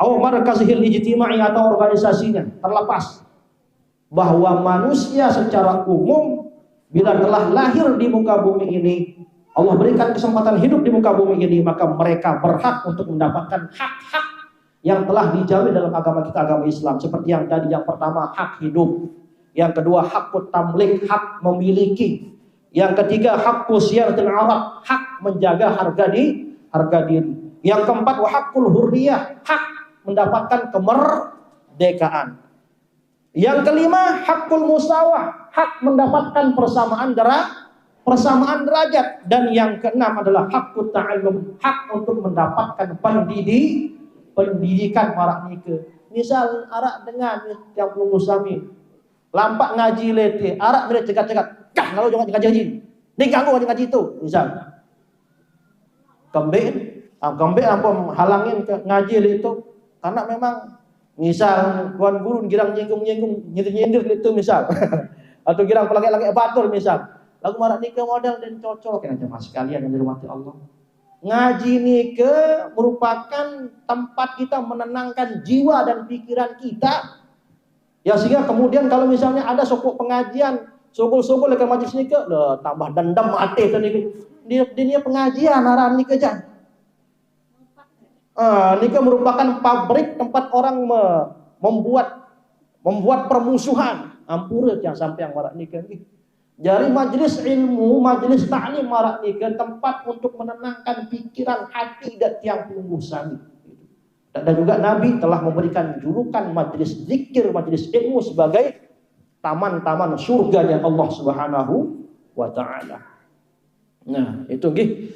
Au markazihil ijtima'i, atau organisasinya, terlepas. Bahwa manusia secara umum bila telah lahir di muka bumi ini, Allah berikan kesempatan hidup di muka bumi ini, maka mereka berhak untuk mendapatkan hak-hak yang telah dijamin dalam agama kita, agama Islam. Seperti yang tadi, yang pertama hak hidup, yang kedua hakut tamlik, hak memiliki, yang ketiga hakul siyaratil arab, hak menjaga harga diri, yang keempat wa hakul hurriyah, hak mendapatkan kemerdekaan, yang kelima hakul musawah, hak mendapatkan persamaan derajat, dan yang keenam adalah hakut ta'allum, hak untuk mendapatkan pendidikan para nikah. Misal arak dengan yang penunggu suami lampak ngaji lete, arak bila cegat-cegat, kah kalau jangan ngaji ni ganggu ngaji itu, misal kembali apa halangin ke ngaji itu, karena memang misal tuan guru girang nyenggung nyindir itu misal atau girang pelangek-langek batur misal, lagu marak nikah model dan cocok kan jemaah sekalian yang dirahmati Allah. Ngaji nikah merupakan tempat kita menenangkan jiwa dan pikiran kita. Ya, sehingga kemudian kalau misalnya ada sokok pengajian, sokol-sokol lekan majlis nikah, tambah dendam mati tadi. Dia pengajian arahan nikah jan. Nikah merupakan pabrik tempat orang membuat permusuhan. Ampura jangan sampai yang marak nikah ni. Jadi majlis ilmu, majlis ta'lim marak nikah tempat untuk menenangkan pikiran, hati dan tiang penunggu suami. Dan juga Nabi telah memberikan julukan majlis zikir, majlis ilmu sebagai taman-taman surganya Allah Subhanahu wa taala. Nah, itu nggih.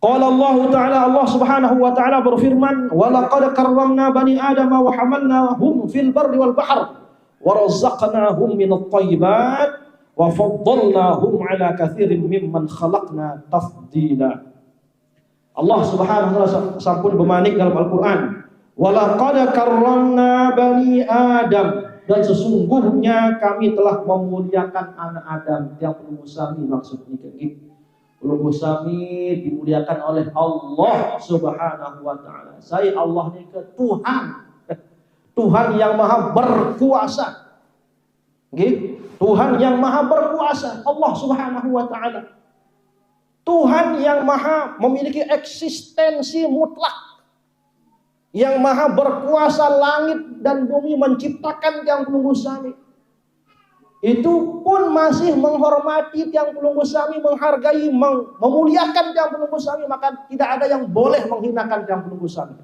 Qala Allah taala, Allah Subhanahu wa taala berfirman, "Wa laqad karramna bani Adam wa hamalnahum fil barri wal bahr wa razaqnahum minat thayyibat wa faddalnahum ala katsirin mimman khalaqna tafdila." Allah Subhanahu wa taala sampun bermanik dalam Al-Qur'an, "Wa laqad karramna bani Adam," dan sesungguhnya kami telah memuliakan anak Adam. Yang penunggu suami maksudnya gitu. Penunggu suami dimuliakan oleh Allah Subhanahu wa taala. Saya Allah ni ke Tuhan. Tuhan yang maha berkuasa. Gitu. Tuhan yang maha berkuasa, Allah Subhanahu wa taala. Tuhan yang maha memiliki eksistensi mutlak, yang maha berkuasa langit dan bumi, menciptakan tiang pelunggu suami. Itu pun masih menghormati tiang pelunggu suami, menghargai, memuliakan tiang pelunggu suami, maka tidak ada yang boleh menghinakan tiang pelunggu suami.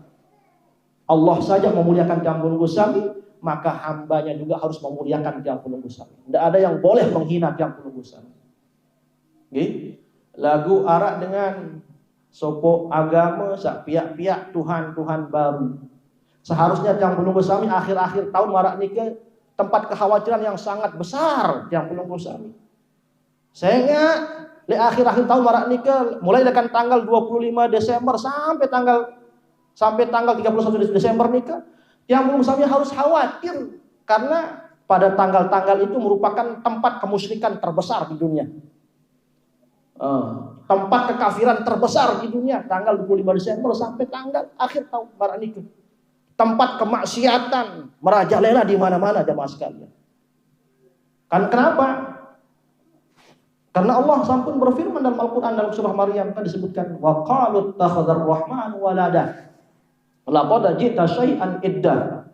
Allah saja memuliakan tiang pelunggu suami, maka hambanya juga harus memuliakan tiang pelunggu suami. Tidak ada yang boleh menghina tiang pelunggu suami. Okay? Lagu arak dengan sopok agama sak pihak-pihak Tuhan baru. Seharusnya tiang penunggu suami akhir-akhir tahun marak nikah tempat kekhawatiran yang sangat besar tiang penunggu suami. Sehingga di akhir-akhir tahun marak nikah mulai dari tanggal 25 Desember sampai tanggal 31 Desember nikah, tiang penunggu suami harus khawatir karena pada tanggal-tanggal itu merupakan tempat kemusyrikan terbesar di dunia. Tempat kekafiran terbesar di dunia, tanggal 25 Desember sampai tanggal akhir tahun marak nikah. Tempat kemaksiatan merajalela di mana-mana jemaah sekalian. Kan kenapa? Karena Allah sampun berfirman dalam Al-Qur'an dalam surah Maryam kan disebutkan wa qalu takhadzar rahman walada. Laqad ji'ta syai'an idda.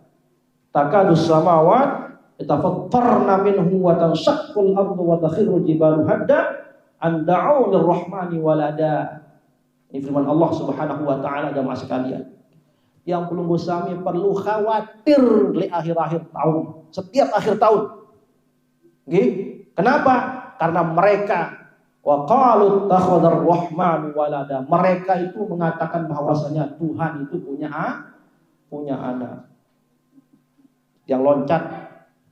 Takadus samawat yatafattarna minhu wa tanshaqqul ardu wa takhirru jibalu hadda an da'u lirrahmani walada. Ini firman Allah Subhanahu wa taala jemaah sekalian. yang pelunggu sami perlu khawatir di akhir-akhir tahun, setiap akhir tahun. Nggih. Kenapa? Karena mereka wa qalu takhadar rahman walada. Mereka itu mengatakan bahwasanya Tuhan itu punya anak. Yang loncat,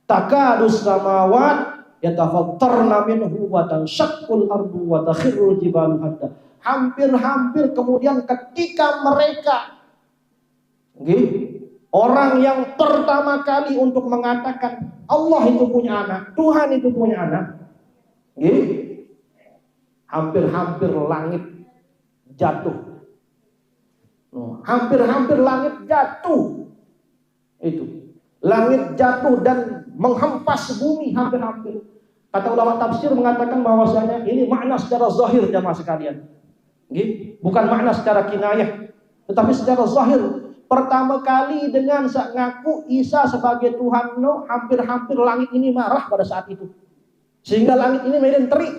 takadus samawat yatafattarna minhu wa tanshaqqul ardu wa takhirrul jibalu hadda. Hampir-hampir kemudian ketika mereka orang yang pertama kali untuk mengatakan Allah itu punya anak, Tuhan itu punya anak, hampir-hampir langit jatuh. Hampir-hampir langit jatuh. Itu. Langit jatuh dan menghempas bumi hampir-hampir. Kata ulama tafsir mengatakan bahwasanya ini makna secara zahir jamaah sekalian. Bukan makna secara kinayah, tetapi secara zahir. Pertama kali dengan ngaku Isa sebagai Tuhan, hampir-hampir langit ini marah pada saat itu. Sehingga langit ini medan terik,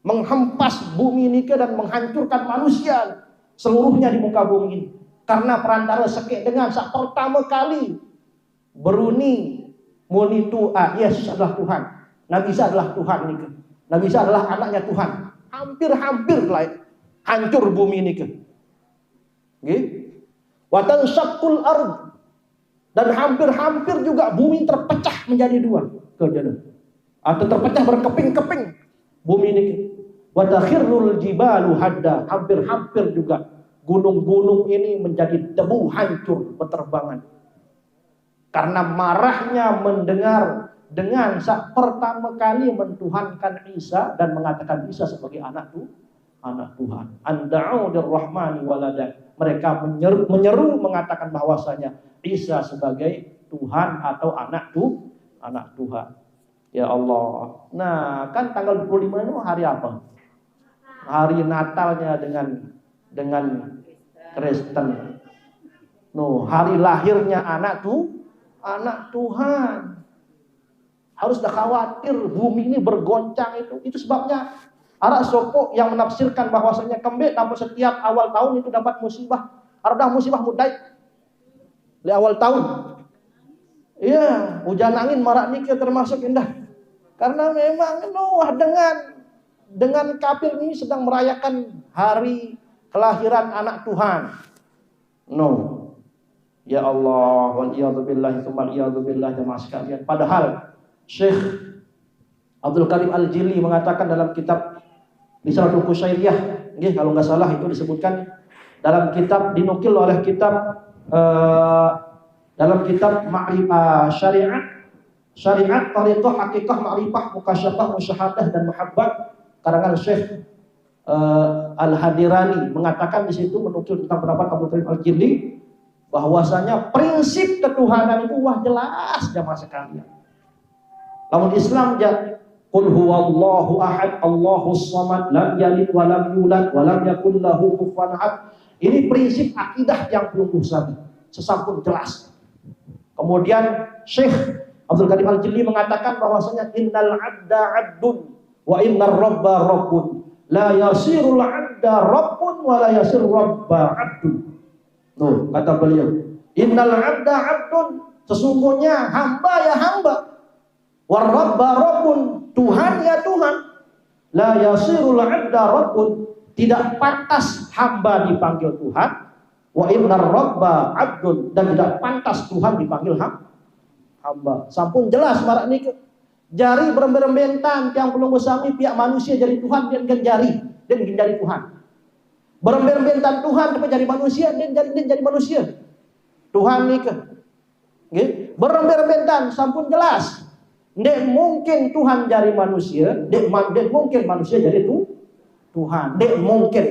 menghempas bumi ini dan menghancurkan manusia seluruhnya di muka bumi ini. Karena perantara sekek dengan saat pertama kali beruni munitu Yesus adalah Tuhan, Nabi Isa adalah Tuhan ini. Nabi Isa adalah anaknya Tuhan. Hampir-hampir hancur bumi ini. Wa tanshaqqul ard, dan hampir-hampir juga bumi terpecah menjadi dua, atau terpecah berkeping-keping bumi ini. Wa takhirrul jibalu hadda, hampir-hampir juga gunung-gunung ini menjadi debu hancur berterbangan. Karena marahnya mendengar dengan saat pertama kali mentuhankan Isa dan mengatakan Isa sebagai anak Tuhan. Anda'u dirrahmani walada. Mereka menyeru mengatakan bahwasanya Isa sebagai Tuhan atau anak Tuhan. Ya Allah. Nah, kan tanggal 25 itu hari apa? Hari Natalnya dengan Kristen. Hari lahirnya anak Tuhan. Harus dah khawatir bumi ini bergoncang itu. Itu sebabnya Ara sopo yang menafsirkan bahwasanya kembali tanpa setiap awal tahun itu dapat musibah. Ada musibah mudai di awal tahun. Iya, hujan angin marak nikah termasuk indah. Karena memang Noah dengan kafir ini sedang merayakan hari kelahiran anak Tuhan. Ya Allah, wal iyadu billahi tsumma iyadu billahi jamaah sekalian. Padahal Syekh Abdul Karim Al-Jili mengatakan dalam kitab Risalatul Qusyairiyah, kalau nggak salah itu disebutkan dalam kitab, dinukil oleh kitab dalam kitab syariat tariqah hakikah ma'rifah mukasyafah musyahadah dan muhabbat karangan Syekh Al-Hadirani mengatakan di situ menukil tentang pendapat Abdul Karim Al-Jili bahwasanya prinsip ketuhanan itu jelas jamaah sekalian. Lamun Islam Qul huwallahu ahad, Allahus samad, lam yalid wa lam yulad wa lam yakul lahu kufuwan ahad. Ini prinsip akidah yang belum sabi, sesampun jelas. Kemudian Syekh Abdul Karim Al-Jili mengatakan bahwasanya innal 'abda 'abdun wa innar rabba rabbun. La yasirul 'abda rabbun wa la yasirul rabba 'abdun. Kata beliau, innal 'abda 'abdun, sesungguhnya hamba ya hamba. War rabba rabbun, Tuhan ya Tuhan. La yasirul 'abda rabbun, tidak pantas hamba dipanggil Tuhan. Wa innar rabba 'abdun, dan tidak pantas Tuhan dipanggil hamba. Sampun jelas marak niku. Jari berembentan yang belum sami pihak manusia jadi Tuhan dan jadi Tuhan. Berembentan Tuhan tapi jadi manusia dan jadi manusia. Tuhan niku. Nggih, berembentan sampun jelas. Dek mungkin Tuhan jadi manusia, dek mungkin manusia jadi Tuhan, dek mungkin.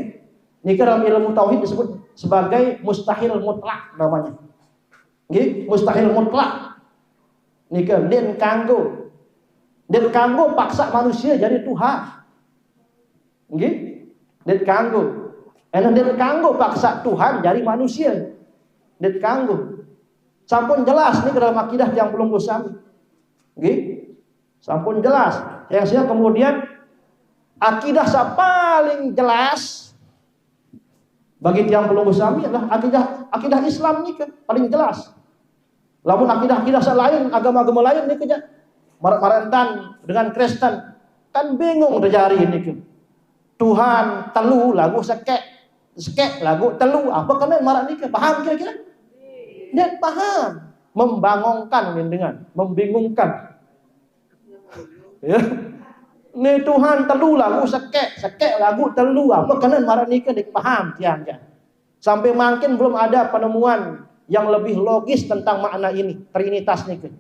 Ini dalam ilmu tauhid disebut sebagai mustahil mutlak namanya. Nggih, mustahil mutlak. Nika den kanggo paksa manusia jadi Tuhan. Nggih? Den kanggo. Den kanggo paksa Tuhan jadi manusia. Den kanggo. Sampun jelas nih dalam akidah yang belum usami. Nggih? Sampun jelas. Yang saya kemudian akidah yang paling jelas Bagi tiang pelunggu sami adalah akidah Islam ni ke paling jelas. Lamun akidah selain agama-agama lain ni ke marantan dengan Kristen kan bingung terjadi ni ke. Tuhan telu lagu sekek lagu telu apa kena marah ni ke paham kira-kira? Dia paham, membangunkan dengan membingungkan. Ya. Ni Tuhan telu lagu sekek lagu telu apa kena marah ni ke dia paham tiang. Sampai makin belum ada penemuan yang lebih logis tentang makna ini, trinitas ni ke.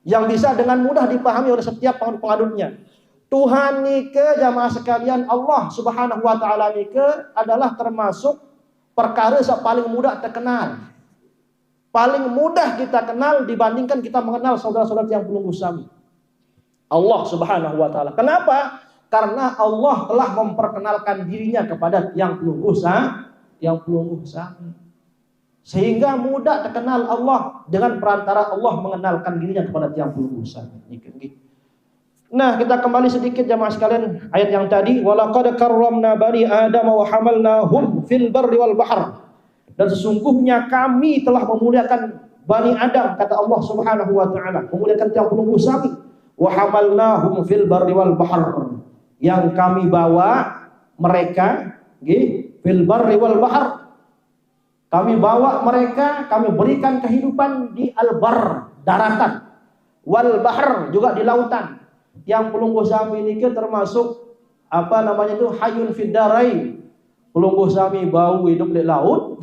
Yang bisa dengan mudah dipahami oleh setiap pengadutnya. Tuhan ni ke jamaah sekalian, Allah Subhanahu wa taala ni ke adalah termasuk perkara yang paling mudah terkenal. Paling mudah kita kenal dibandingkan kita mengenal saudara-saudara yang pelunggu sami. Allah Subhanahu wa taala. Kenapa? Karena Allah telah memperkenalkan dirinya kepada yang pelunggu sami. Sehingga mudah terkenal Allah dengan perantara Allah mengenalkan dirinya kepada yang pelunggu sami. Nah, kita kembali sedikit jamaah sekalian ayat yang tadi, walaqad karramna bani Adam wa hamalnahum fil barri wal bahr. Dan sesungguhnya kami telah memuliakan Bani Adam, kata Allah Subhanahu wa taala, memuliakan tiang pelunggu sami. Wa hamalnahum fil barri wal bahr, yang kami bawa mereka fil barri wal bahr, kami bawa mereka, kami berikan kehidupan di al-bar, daratan, wal bahr, juga di lautan. Yang pelunggu sami ini termasuk apa namanya itu hayun fid darain. Pelunggu sami bau hidup di laut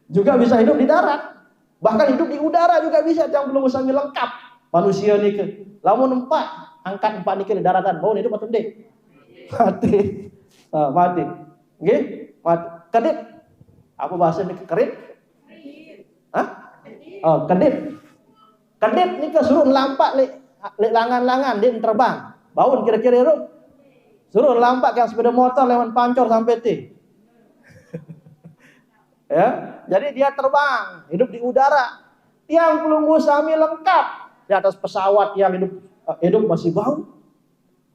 juga bisa hidup di darat, bahkan hidup di udara juga bisa. Yang pelunggu sami lengkap manusia ni ke. Lamun angkat empat ni ke di daratan, bau hidup atau tidak? Mati. Mati. Nggih? Mati. Kedit. Apa bahasa ni kerit? Hah? Oh, kedit. Kedit ni ke suruh lampak lek langan-langan dia terbang. Baun kira-kira itu. Suruh lampak yang sepeda motor lewat pancor sampai ti. Ya, jadi dia terbang, hidup di udara. Tiang pelunggu sami lengkap. Di atas pesawat yang hidup masih bau.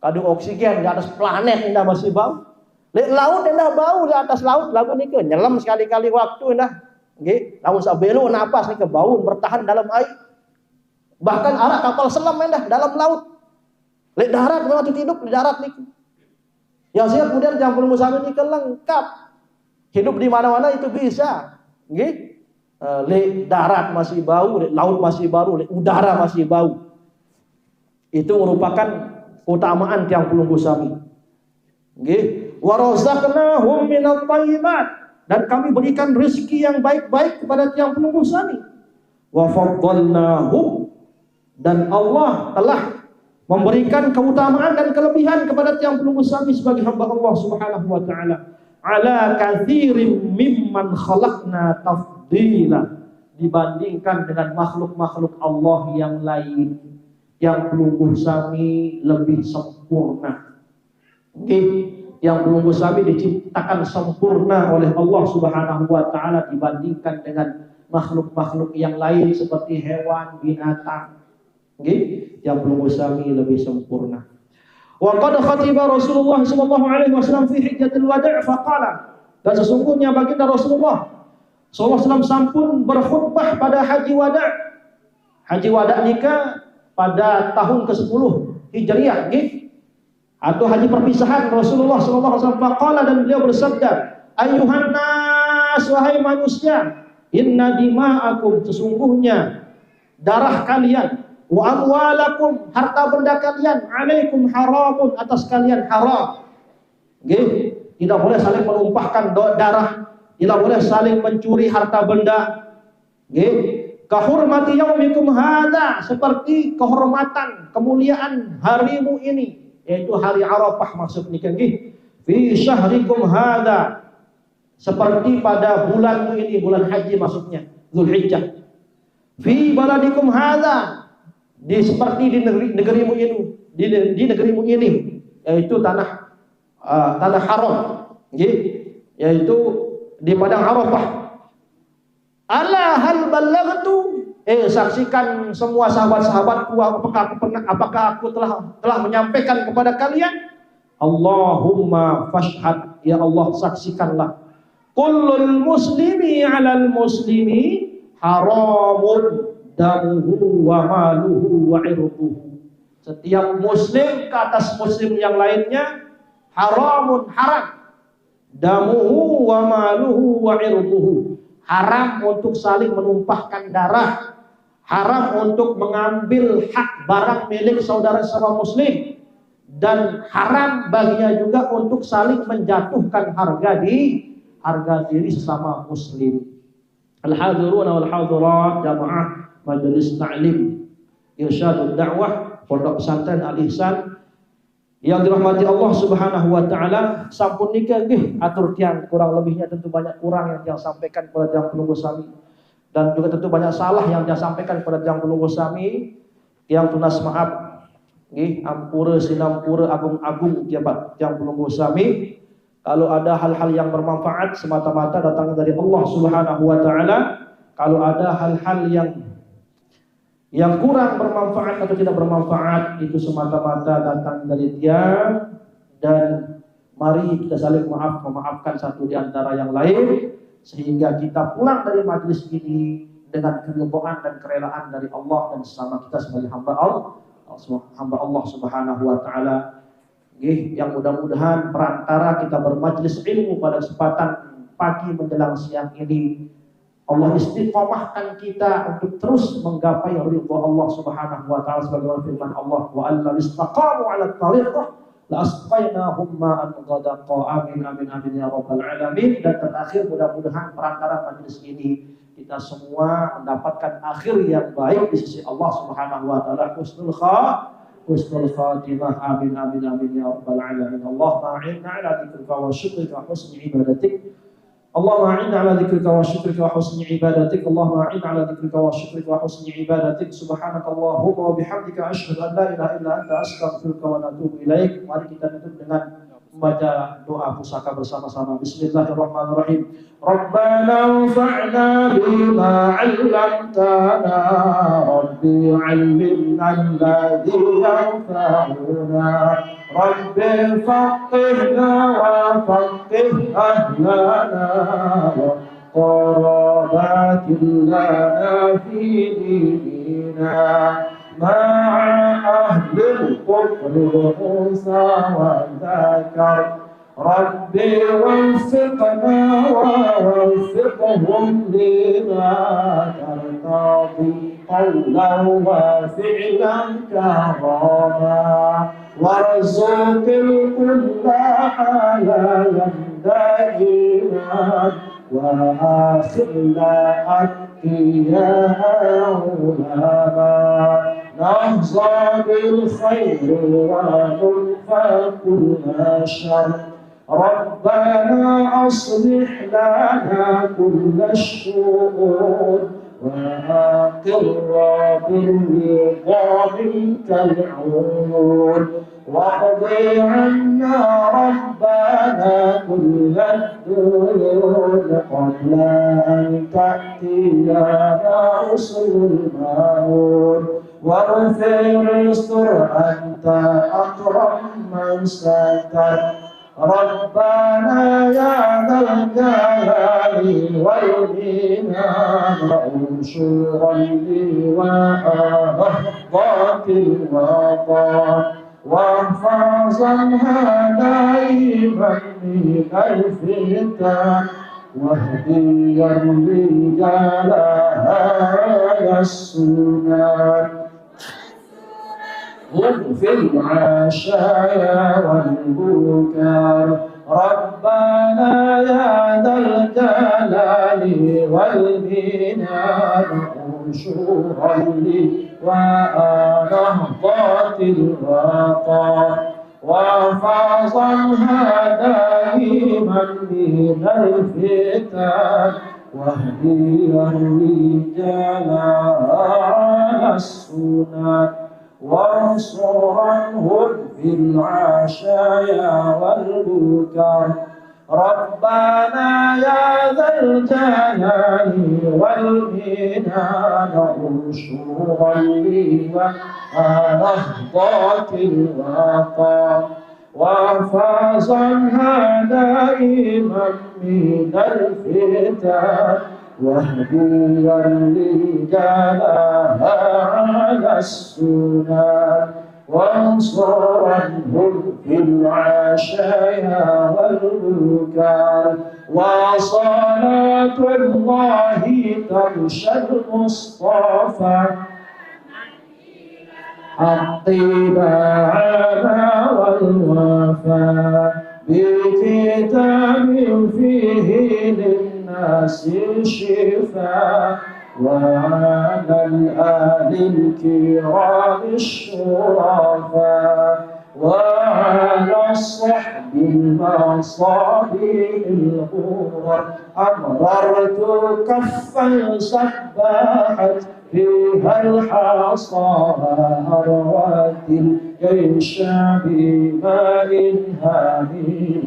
Kandung oksigen di atas planet indah masih bau. Di laut indah bau, di atas laut lagu ni ke nyelam sekali-kali waktu indah. Nggih, lamun sabelo napas ni ke bau bertahan dalam air. Bahkan arak kapal selam indah dalam laut. Di darat memang hidup di darat ni. Yang siap kemudian yang pelunggu sami ni ke lengkap. Hidup di mana-mana itu bisa. Nggih. Di darat masih bau, di laut masih bau, di udara masih bau. Itu merupakan keutamaan tiang pelunggu sami. Nggih, wa razaqnahum minat thayyibat, dan kami berikan rezeki yang baik-baik kepada tiang pelunggu sami. Wa faddalnahum, dan Allah telah memberikan keutamaan dan kelebihan kepada tiang pelunggu sami sebagai hamba Allah Subhanahu wa taala. Ala katsirin mimman khalaqna tafdila, dibandingkan dengan makhluk-makhluk Allah yang lain. Yang pelunggu sami lebih sempurna. Yang pelunggu sami diciptakan sempurna oleh Allah Subhanahu wa taala dibandingkan dengan makhluk-makhluk yang lain seperti hewan, binatang. Yang pelunggu sami lebih sempurna. Wa qad khatiba Rasulullah sallallahu alaihi wasallam fi hijjatil wada' faqala, dan sesungguhnya baginda Rasulullah sallallahu alaihi wasallam sampun berkhutbah pada haji wada'. Haji wada' nikah pada tahun ke-10 Hijriah, atau haji perpisahan Rasulullah sallallahu alaihi wasallam. Faqala, dan beliau bersabda, ayyuhan nas, wahai manusia, inna dima'akum, sesungguhnya darah kalian, wa amwalakum, harta benda kalian, alaikum haramun, atas kalian haram. Tidak boleh saling menumpahkan darah, tidak boleh saling mencuri harta benda. Kahurmati yaumikum hadza, seperti kehormatan, kemuliaan harimu ini, yaitu hari Arafah maksudnya kan. Fi syahrikum hadza, seperti pada bulanmu ini, bulan haji maksudnya, Zulhijjah. Fi baladikum hadza, seperti di negerimu ini, di negerimu ini, yaitu tanah haram, yaitu di padang Arafah. Ala hal ballaghtu, saksikan semua sahabat-sahabatku, apakah aku telah menyampaikan kepada kalian? Allahumma fashhad, ya Allah saksikanlah. kullul muslimi 'alal muslimi haramun damuhu wa maluhu wa irduhu. Setiap muslim ke atas muslim yang lainnya haramun, haram. Damuhu wa maluhu wa irduhu. Haram untuk saling menumpahkan darah, haram untuk mengambil hak barang milik saudara sama muslim, dan haram baginya juga untuk saling menjatuhkan harga diri sesama muslim. Al-hadiruna wal hadirat jamaah majelis ta'lim irsyadud dakwah Pondok Pesantren Al-Ihsan yang dirahmati Allah Subhanahu wa taala, sampun nika nggih atur tiang, kurang lebihnya tentu banyak kurang yang dia sampaikan kepada tiang penunggu sami, dan juga tentu banyak salah yang dia sampaikan kepada tiang penunggu sami. Tiang tunas maaf nggih, ampura sinampura agung-agung tiang penunggu sami. Kalau ada hal-hal yang bermanfaat semata-mata datang dari Allah Subhanahu wa taala. Kalau ada hal-hal yang kurang bermanfaat atau tidak bermanfaat, itu semata-mata datang dari Dia. Dan mari kita saling memaafkan satu di antara yang lain, sehingga kita pulang dari majelis ini dengan keridhaan dan kerelaan dari Allah dan sesama kita sebagai hamba Allah Subhanahu wa taala. Yang mudah-mudahan perantara kita bermajelis ilmu pada kesempatan pagi menjelang siang ini, Allah istiqomahkan kita untuk terus menggapai ridha Allah Subhanahu wa taala, sebagaimana firman Allah, wa alla istaqamu 'ala tariqah la asqainahum ma'an ghadaqa. Amin amin amin ya rabbal alamin. Dan terakhir, mudah-mudahan perantara majelis ini kita semua mendapatkan akhir yang baik di sisi Allah Subhanahu wa taala, husnul khatimah. Amin amin amin ya rabbal alamin. Allahumma a'inna 'ala dzikrika wa syukrika wa husni ibadatik. Allahumma a'inna 'ala dzikrika wa syukrika wa husni ibadatik. Allahumma a'inna 'ala dzikrika wa syukrika wa husni ibadatik. Subhanakallahumma wa bihamdika asyhadu an la ilaha illa anta astaghfiruka wa atubu ilaik. Mari kita tutup dengan membaca doa pusaka bersama-sama. Bismillahirrahmanirrahim. Rabbana anfa'na bima 'allamtana, Rabbi 'allimna alladhi yanfa'una, Rabbi faqihna wa faqih ahlana wa qarabatin lana fi dinina ma'a ahlil kufri Musa wa Zakar. Rabbi waffiqna wa waffiqhum lima tartadi qawlan wa fi'lan karama, warzuqil kulla halalan da'iman wa akhirna atqiya ulama. نحظى بالخير ونلقى كل شر. ربنا أصلح لنا كل الشؤون وأقر بالرضا منك العيون، واقضي عنا ربنا كل الديون قبل أن تأتينا رسل الموت. واغفر استر أنت أكرم من ستر. ربنا يا ذا الجلال والإكرام انشرا لواء الوطن، واحفظها دائما من الفتن، واهدي الرجال على السنن هم في العشايا والبكار. ربنا يا ذا الجلال والإكرام انشرا ونهضة الوطن، واحفظها دائما من الفتن، واهدي الرجال على السنن، وانصرهم في العشايا والبكر. ربنا يا ذا الجلال والإكرام انشرا ونهضة الوطن، واحفظ حفظها دائما من الفتن واهديا رجالها على السنن وانصرنهم في العشايا والبكاء وصلاة الله تغشى المصطفى الطباعنا والوفاء بكتاب فيه للناس شفاء وعلى الآل الكرام الشرفاء وعلى الصحب المصابيح الغرر أمررت كفا سباحت فيها الحصى أروت الجيش بماء هامر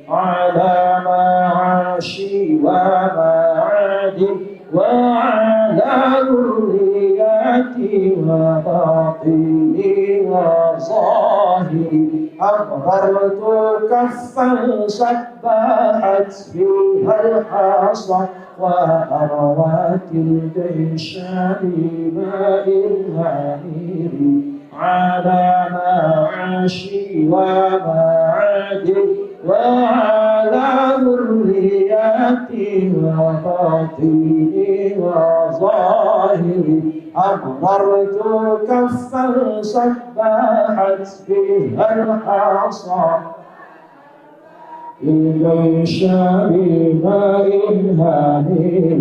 على معاشي ومعادي وعلى ذرياتي وباطني وظاهري أمررت كفا سباحت فيها الحصى وأروت الجيش بماء هامر على معاشي ومعادي وعلى ذرياتي وباطني وظاهري أمررت كفا سباحت فيها الحصى الجيش بماء هامر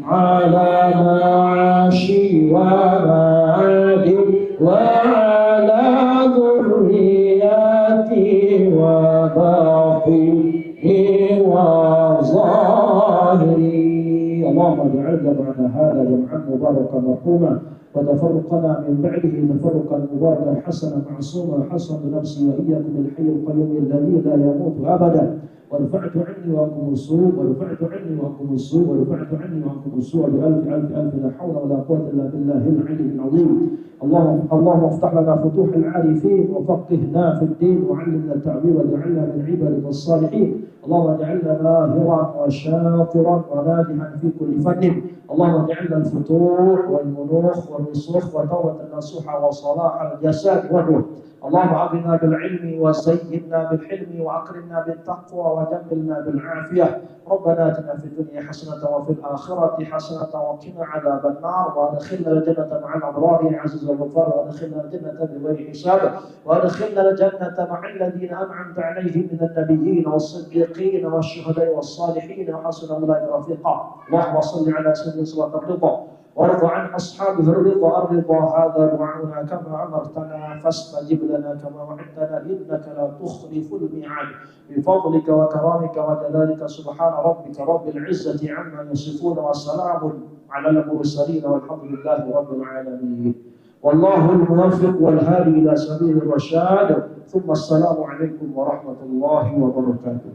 على معاشي ومعادي وعلى ذرياتي وباطني وظاهري. اللهم اجعلنا بعد هذا جمعا مباركا مرحوما وتفرقنا من بعده تفرقا مباركا حسنا معصوما حسن بنفسي واياكم بالحي القيوم الذي لا يموت ابدا ورفعت عني وعنكم السوء ورفعت عني وعنكم السوء ورفعت عني وعنكم السوء بألف ألف ألف لا حول ولا قوة إلا بالله العلي العظيم. اللهم افتح لنا فتوح العارفين وفقهنا في الدين وعلمنا التعبير واجعلنا من عبادك الصالحين. اللهم اجعلنا ماهرا وشاطرا وناجحا في كل فن. اللهم اجعلنا الفتوح والمنوخ والرسوخ وتوبة النصوح وصلاح الجسد والروح. اللهم أغننا بالعلم وزينا بالحلم وأكرمنا بالتقوى وجملنا بالعافية. ربنا آتنا في الدنيا حسنة وفي الآخرة حسنة وقنا عذاب النار وأدخلنا الجنة مع الأبرار يا عزيز الغفار وأدخلنا الجنة بغير حساب وأدخلنا الجنة مع الذين أنعمت عليهم من النبيين والصديقين والشهداء والصالحين وحسن أولئك رفيقا. اللهم صل على سيدنا صلاة الرضا وارض عن أصحابه الرضا هذا دعاؤنا كما أمرتنا فاستجب لنا كما وعدتنا إنك لا تخلف الميعاد بفضلك وكرامك وجلالك. سبحان ربك رب العزة عما يصفون وسلام على المرسلين والحمد لله رب العالمين. والله الموفق والهادي إلى سبيل الرشاد. ثم السلام عليكم ورحمة الله وبركاته.